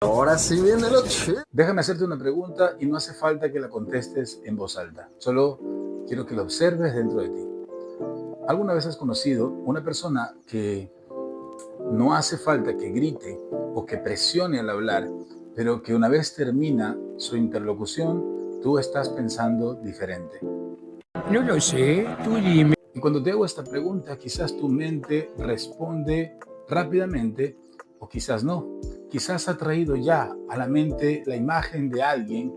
Ahora sí viene lo chido. Déjame hacerte una pregunta y no hace falta que la contestes en voz alta. Solo quiero que la observes dentro de ti. ¿Alguna vez has conocido una persona que no hace falta que grite o que presione al hablar, pero que una vez termina su interlocución, tú estás pensando diferente? No lo sé, tú dime. Y cuando te hago esta pregunta, quizás tu mente responde rápidamente o quizás no. Quizás ha traído ya a la mente la imagen de alguien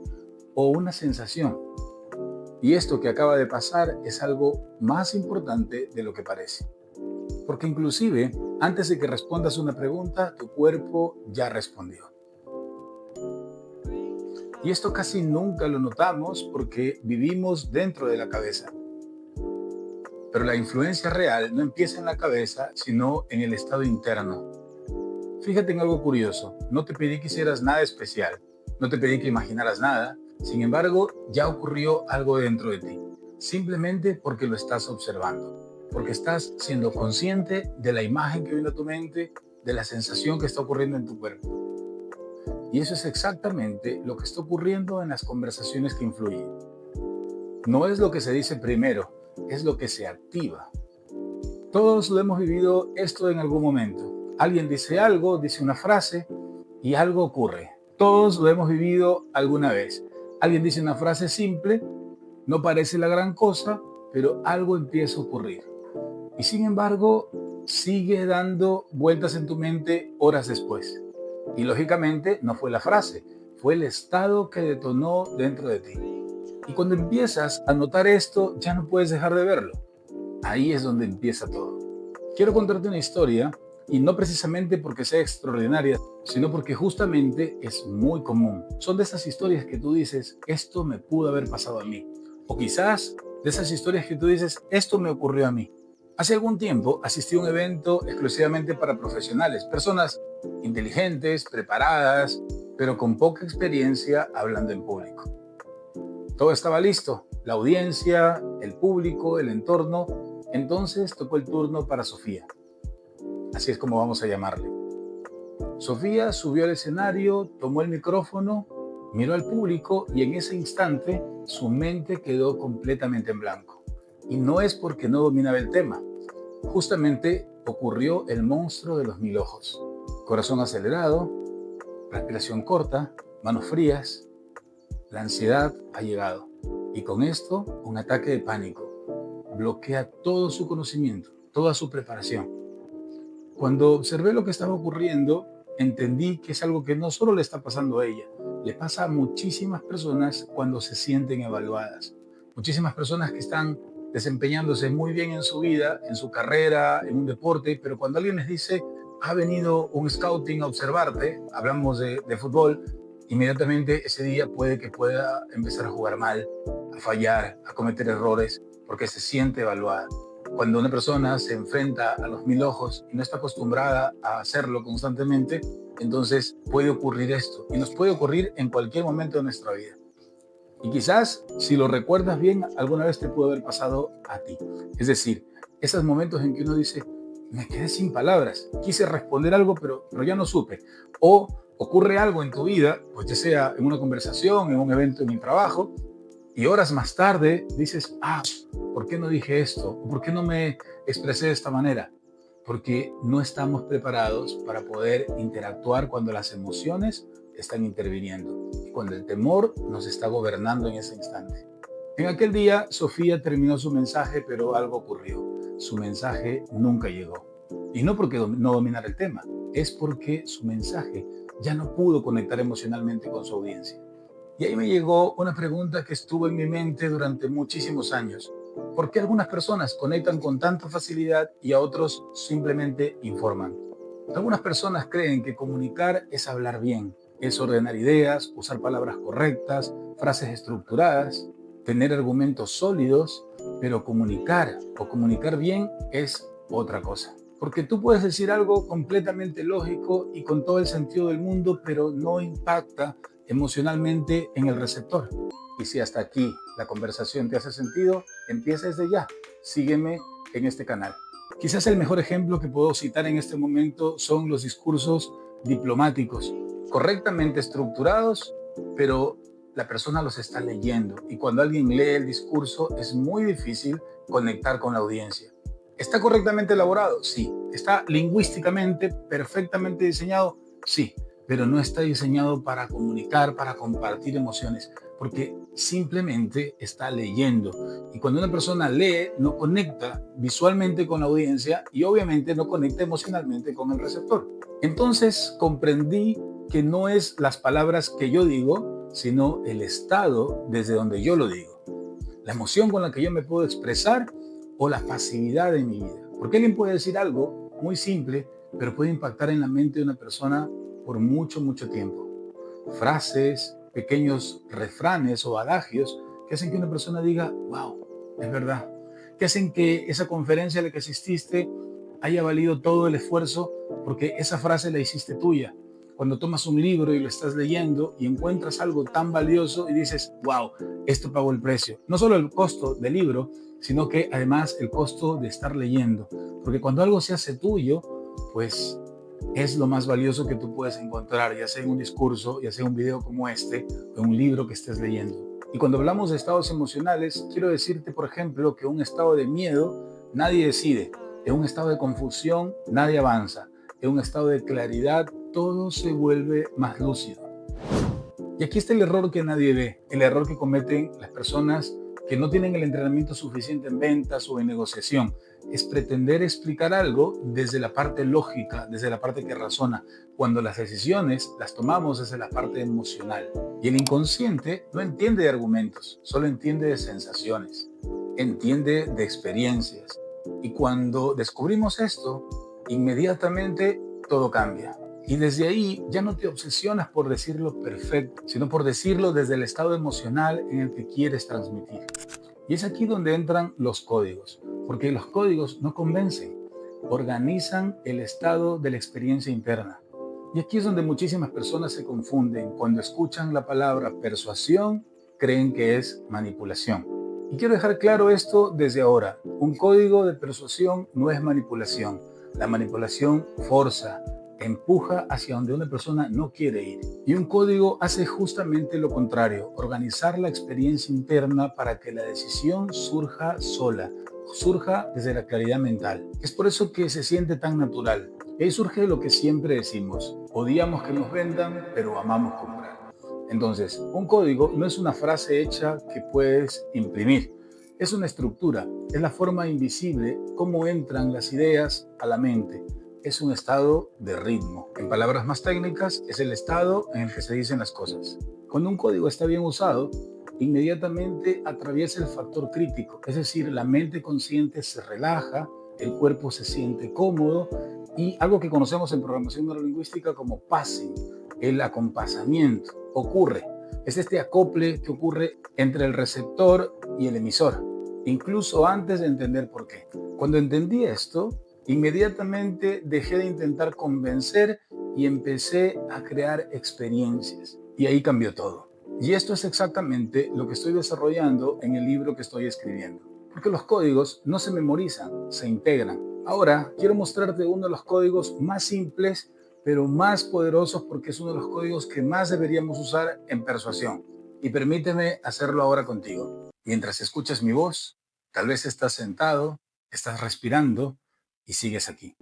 o una sensación. Y esto que acaba de pasar es algo más importante de lo que parece. Porque inclusive, antes de que respondas una pregunta, tu cuerpo ya respondió. Y esto casi nunca lo notamos porque vivimos dentro de la cabeza. Pero la influencia real no empieza en la cabeza, sino en el estado interno. Fíjate en algo curioso. No te pedí que hicieras nada especial. No te pedí que imaginaras nada. Sin embargo, ya ocurrió algo dentro de ti. Simplemente porque lo estás observando. Porque estás siendo consciente de la imagen que viene a tu mente, de la sensación que está ocurriendo en tu cuerpo. Y eso es exactamente lo que está ocurriendo en las conversaciones que influyen. No es lo que se dice primero, es lo que se activa. Todos lo hemos vivido esto en algún momento. Alguien dice algo, dice una frase y algo ocurre. Todos lo hemos vivido alguna vez. Alguien dice una frase simple, no parece la gran cosa, pero algo empieza a ocurrir. Y sin embargo, sigue dando vueltas en tu mente horas después. Y lógicamente no fue la frase, fue el estado que detonó dentro de ti. Y cuando empiezas a notar esto, ya no puedes dejar de verlo. Ahí es donde empieza todo. Quiero contarte una historia, y no precisamente porque sea extraordinaria, sino porque justamente es muy común. Son de esas historias que tú dices, esto me pudo haber pasado a mí. O quizás de esas historias que tú dices, esto me ocurrió a mí. Hace algún tiempo asistí a un evento exclusivamente para profesionales, personas inteligentes, preparadas, pero con poca experiencia hablando en público. Todo estaba listo, la audiencia, el público, el entorno. Entonces tocó el turno para Sofía. Así es como vamos a llamarle. Sofía subió al escenario, tomó el micrófono, miró al público y en ese instante su mente quedó completamente en blanco. Y no es porque no dominaba el tema. Justamente ocurrió el monstruo de los 1000 ojos. Corazón acelerado, respiración corta, manos frías. La ansiedad ha llegado. Y con esto, un ataque de pánico. Bloquea todo su conocimiento, toda su preparación. Cuando observé lo que estaba ocurriendo, entendí que es algo que no solo le está pasando a ella, le pasa a muchísimas personas cuando se sienten evaluadas. Muchísimas personas que están desempeñándose muy bien en su vida, en su carrera, en un deporte, pero cuando alguien les dice, ha venido un scouting a observarte, hablamos de fútbol, inmediatamente ese día puede que pueda empezar a jugar mal, a fallar, a cometer errores, porque se siente evaluada. Cuando una persona se enfrenta a los 1000 ojos y no está acostumbrada a hacerlo constantemente, entonces puede ocurrir esto. Y nos puede ocurrir en cualquier momento de nuestra vida. Y quizás, si lo recuerdas bien, alguna vez te pudo haber pasado a ti. Es decir, esos momentos en que uno dice, me quedé sin palabras, quise responder algo, pero ya no supe. O ocurre algo en tu vida, pues ya sea en una conversación, en un evento, en el trabajo, y horas más tarde dices, ¿por qué no dije esto? ¿O por qué no me expresé de esta manera? Porque no estamos preparados para poder interactuar cuando las emociones están interviniendo y cuando el temor nos está gobernando en ese instante. En aquel día, Sofía terminó su mensaje, pero algo ocurrió. Su mensaje nunca llegó. Y no porque no dominara el tema, es porque su mensaje ya no pudo conectar emocionalmente con su audiencia. Y ahí me llegó una pregunta que estuvo en mi mente durante muchísimos años. ¿Por qué algunas personas conectan con tanta facilidad y a otros simplemente informan? Algunas personas creen que comunicar es hablar bien, es ordenar ideas, usar palabras correctas, frases estructuradas, tener argumentos sólidos, pero comunicar o comunicar bien es otra cosa. Porque tú puedes decir algo completamente lógico y con todo el sentido del mundo, pero no impacta emocionalmente en el receptor. Y si hasta aquí la conversación te hace sentido, empieza desde ya. Sígueme en este canal. Quizás el mejor ejemplo que puedo citar en este momento son los discursos diplomáticos, correctamente estructurados, pero la persona los está leyendo. Y cuando alguien lee el discurso, es muy difícil conectar con la audiencia. ¿Está correctamente elaborado? Sí. ¿Está lingüísticamente perfectamente diseñado? Sí. Pero no está diseñado para comunicar, para compartir emociones, porque simplemente está leyendo. Y cuando una persona lee, no conecta visualmente con la audiencia y obviamente no conecta emocionalmente con el receptor. Entonces comprendí que no es las palabras que yo digo, sino el estado desde donde yo lo digo. La emoción con la que yo me puedo expresar o la pasividad de mi vida. Porque alguien puede decir algo muy simple, pero puede impactar en la mente de una persona por mucho, mucho tiempo. Frases, pequeños refranes o adagios que hacen que una persona diga, wow, es verdad. Que hacen que esa conferencia a la que asististe haya valido todo el esfuerzo porque esa frase la hiciste tuya. Cuando tomas un libro y lo estás leyendo y encuentras algo tan valioso y dices, wow, esto pagó el precio. No solo el costo del libro, sino que además el costo de estar leyendo. Porque cuando algo se hace tuyo, pues es lo más valioso que tú puedes encontrar, ya sea en un discurso, ya sea en un video como este, o en un libro que estés leyendo. Y cuando hablamos de estados emocionales, quiero decirte, por ejemplo, que un estado de miedo nadie decide. En un estado de confusión nadie avanza. En un estado de claridad todo se vuelve más lúcido. Y aquí está el error que nadie ve, el error que cometen las personas que no tienen el entrenamiento suficiente en ventas o en negociación. Es pretender explicar algo desde la parte lógica, desde la parte que razona, cuando las decisiones las tomamos desde la parte emocional. Y el inconsciente no entiende de argumentos, solo entiende de sensaciones, entiende de experiencias. Y cuando descubrimos esto, inmediatamente todo cambia. Y desde ahí ya no te obsesionas por decirlo perfecto, sino por decirlo desde el estado emocional en el que quieres transmitir. Y es aquí donde entran los códigos, porque los códigos no convencen, organizan el estado de la experiencia interna. Y aquí es donde muchísimas personas se confunden. Cuando escuchan la palabra persuasión, creen que es manipulación. Y quiero dejar claro esto desde ahora. Un código de persuasión no es manipulación. La manipulación forza, empuja hacia donde una persona no quiere ir. Y un código hace justamente lo contrario, organizar la experiencia interna para que la decisión surja sola, surja desde la claridad mental. Es por eso que se siente tan natural. Y ahí surge lo que siempre decimos, odiamos que nos vendan, pero amamos comprar. Entonces, un código no es una frase hecha que puedes imprimir. Es una estructura, es la forma invisible, cómo entran las ideas a la mente. Es un estado de ritmo. En palabras más técnicas, es el estado en el que se dicen las cosas. Cuando un código está bien usado, inmediatamente atraviesa el factor crítico, es decir, la mente consciente se relaja, el cuerpo se siente cómodo y algo que conocemos en programación neurolingüística como pacing, el acompasamiento, ocurre. Es este acople que ocurre entre el receptor y el emisor, incluso antes de entender por qué. Cuando entendí esto, inmediatamente dejé de intentar convencer y empecé a crear experiencias. Y ahí cambió todo. Y esto es exactamente lo que estoy desarrollando en el libro que estoy escribiendo. Porque los códigos no se memorizan, se integran. Ahora quiero mostrarte uno de los códigos más simples, pero más poderosos porque es uno de los códigos que más deberíamos usar en persuasión. Y permíteme hacerlo ahora contigo. Mientras escuchas mi voz, tal vez estás sentado, estás respirando, y sigues aquí.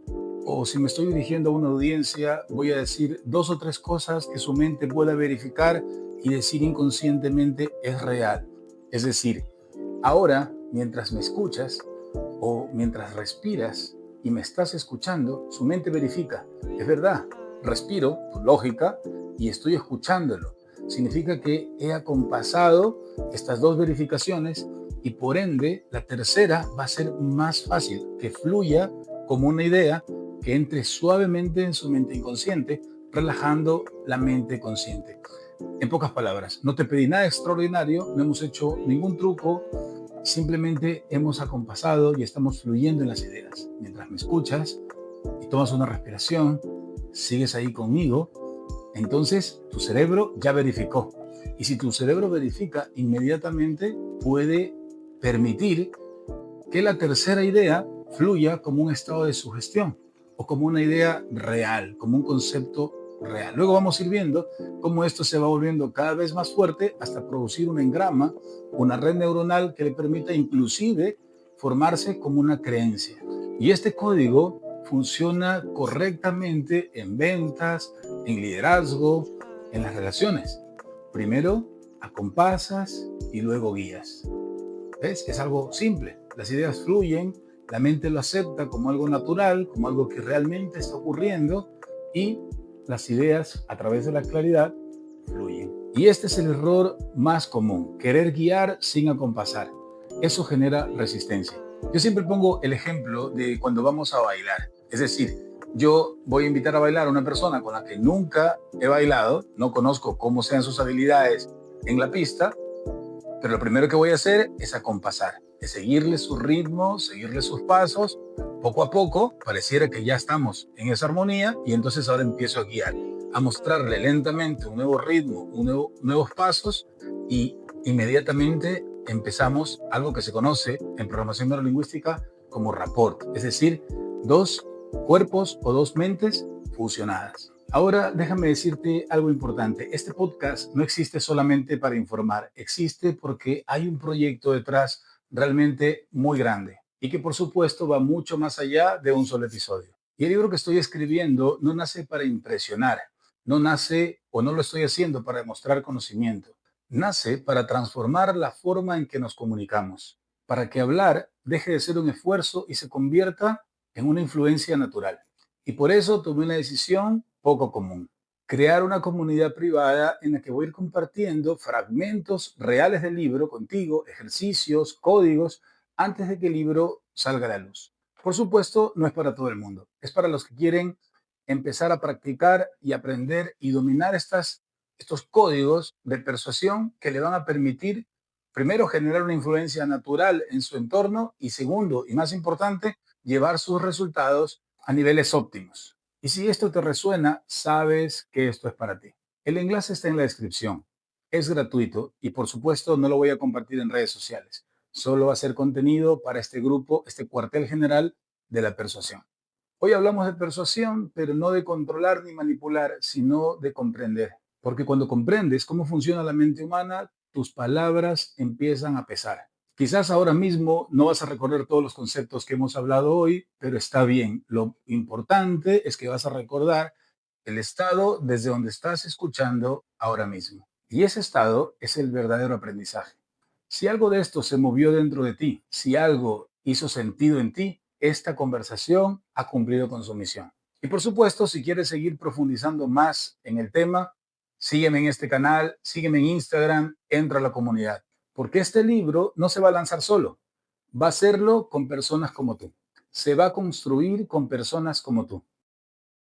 O si me estoy dirigiendo a una audiencia, voy a decir 2 o 3 cosas que su mente pueda verificar y decir inconscientemente es real. Es decir, ahora, mientras me escuchas o mientras respiras y me estás escuchando, su mente verifica, es verdad, respiro, por lógica, y estoy escuchándolo. Significa que he acompasado estas 2 verificaciones y por ende la tercera va a ser más fácil, que fluya como una idea que entre suavemente en su mente inconsciente, relajando la mente consciente. En pocas palabras, no te pedí nada extraordinario, no hemos hecho ningún truco, simplemente hemos acompasado y estamos fluyendo en las ideas. Mientras me escuchas y tomas una respiración, sigues ahí conmigo, entonces tu cerebro ya verificó. Y si tu cerebro verifica, inmediatamente puede permitir que la tercera idea fluya como un estado de sugestión o como una idea real, como un concepto real. Luego vamos a ir viendo cómo esto se va volviendo cada vez más fuerte hasta producir un engrama, una red neuronal que le permita inclusive formarse como una creencia. Y este código funciona correctamente en ventas, en liderazgo, en las relaciones. Primero acompasas y luego guías. ¿Ves? Es algo simple. Las ideas fluyen, la mente lo acepta como algo natural, como algo que realmente está ocurriendo y las ideas a través de la claridad fluyen. Y este es el error más común, querer guiar sin acompasar. Eso genera resistencia. Yo siempre pongo el ejemplo de cuando vamos a bailar. Es decir, yo voy a invitar a bailar a una persona con la que nunca he bailado, no conozco cómo sean sus habilidades en la pista, pero lo primero que voy a hacer es acompasar, es seguirle su ritmo, seguirle sus pasos. Poco a poco pareciera que ya estamos en esa armonía y entonces ahora empiezo a guiar, a mostrarle lentamente un nuevo ritmo, nuevos pasos y inmediatamente empezamos algo que se conoce en programación neurolingüística como rapport, es decir, dos cuerpos o dos mentes fusionadas. Ahora déjame decirte algo importante. Este podcast no existe solamente para informar, existe porque hay un proyecto detrás realmente muy grande y que por supuesto va mucho más allá de un solo episodio. Y el libro que estoy escribiendo no nace para impresionar, no nace o no lo estoy haciendo para demostrar conocimiento, nace para transformar la forma en que nos comunicamos, para que hablar deje de ser un esfuerzo y se convierta en una influencia natural. Y por eso tomé una decisión poco común. Crear una comunidad privada en la que voy a ir compartiendo fragmentos reales del libro contigo, ejercicios, códigos, antes de que el libro salga a la luz. Por supuesto, no es para todo el mundo. Es para los que quieren empezar a practicar y aprender y dominar estos códigos de persuasión que le van a permitir, primero, generar una influencia natural en su entorno y segundo, y más importante, llevar sus resultados a niveles óptimos. Y si esto te resuena, sabes que esto es para ti. El enlace está en la descripción. Es gratuito y por supuesto no lo voy a compartir en redes sociales. Solo va a ser contenido para este grupo, este cuartel general de la persuasión. Hoy hablamos de persuasión, pero no de controlar ni manipular, sino de comprender. Porque cuando comprendes cómo funciona la mente humana, tus palabras empiezan a pesar. Quizás ahora mismo no vas a recordar todos los conceptos que hemos hablado hoy, pero está bien. Lo importante es que vas a recordar el estado desde donde estás escuchando ahora mismo. Y ese estado es el verdadero aprendizaje. Si algo de esto se movió dentro de ti, si algo hizo sentido en ti, esta conversación ha cumplido con su misión. Y por supuesto, si quieres seguir profundizando más en el tema, sígueme en este canal, sígueme en Instagram, entra a la comunidad. Porque este libro no se va a lanzar solo, va a hacerlo con personas como tú. Se va a construir con personas como tú.